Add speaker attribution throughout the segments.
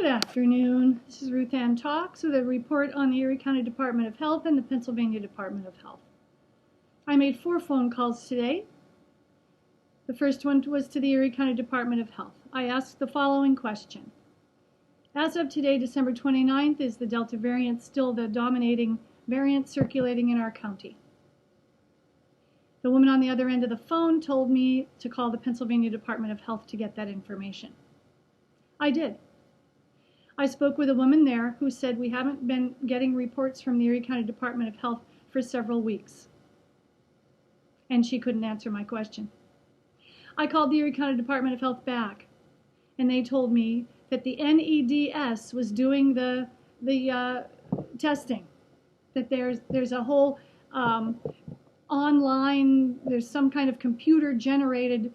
Speaker 1: Good afternoon. This is Ruth Ann Talks with a report on the Erie County Department of Health and the Pennsylvania Department of Health. I made 4 phone calls today. The first one was to the Erie County Department of Health. I asked the following question. As of today, December 29th, is the Delta variant still the dominating variant circulating in our county? The woman on the other end of the phone told me to call the Pennsylvania Department of Health to get that information. I did. I spoke with a woman there who said we haven't been getting reports from the Erie County Department of Health for several weeks. And she couldn't answer my question. I called the Erie County Department of Health back, and they told me that the NEDS was doing the testing, that there's a whole online, there's some kind of computer-generated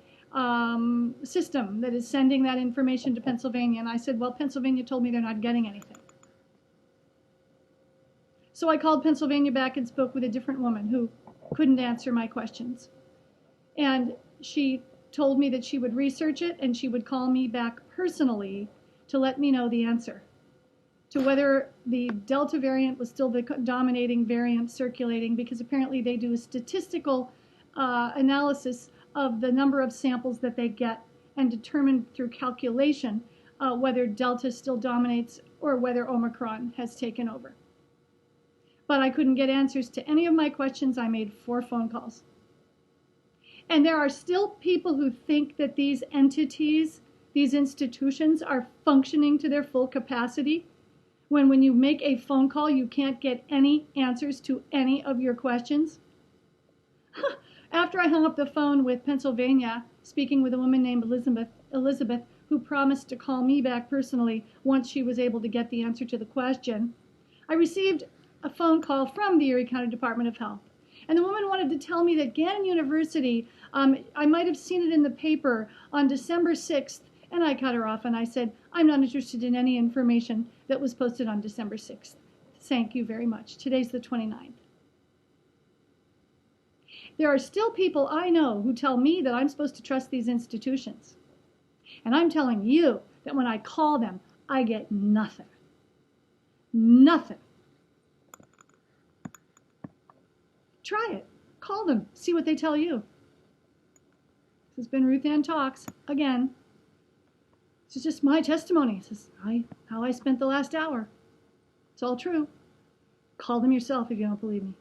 Speaker 1: system that is sending that information to Pennsylvania. And I said, well, Pennsylvania told me they're not getting anything. So I called Pennsylvania back and spoke with a different woman who couldn't answer my questions. And she told me that she would research it and she would call me back personally to let me know the answer to whether the Delta variant was still the dominating variant circulating, because apparently they do a statistical analysis of the number of samples that they get and determine through calculation whether Delta still dominates or whether Omicron has taken over. But I couldn't get answers to any of my questions. I made 4 phone calls. And there are still people who think that these entities, these institutions, are functioning to their full capacity, when you make a phone call, you can't get any answers to any of your questions. After I hung up the phone with Pennsylvania, speaking with a woman named Elizabeth, who promised to call me back personally once she was able to get the answer to the question, I received a phone call from the Erie County Department of Health. And the woman wanted to tell me that Gannon University, I might have seen it in the paper on December 6th, and I cut her off and I said, I'm not interested in any information that was posted on December 6th. Thank you very much. Today's the 29th. There are still people I know who tell me that I'm supposed to trust these institutions. And I'm telling you that when I call them, I get nothing. Nothing. Try it. Call them. See what they tell you. This has been Ruth Ann Talks. Again, this is just my testimony. This is how I spent the last hour. It's all true. Call them yourself if you don't believe me.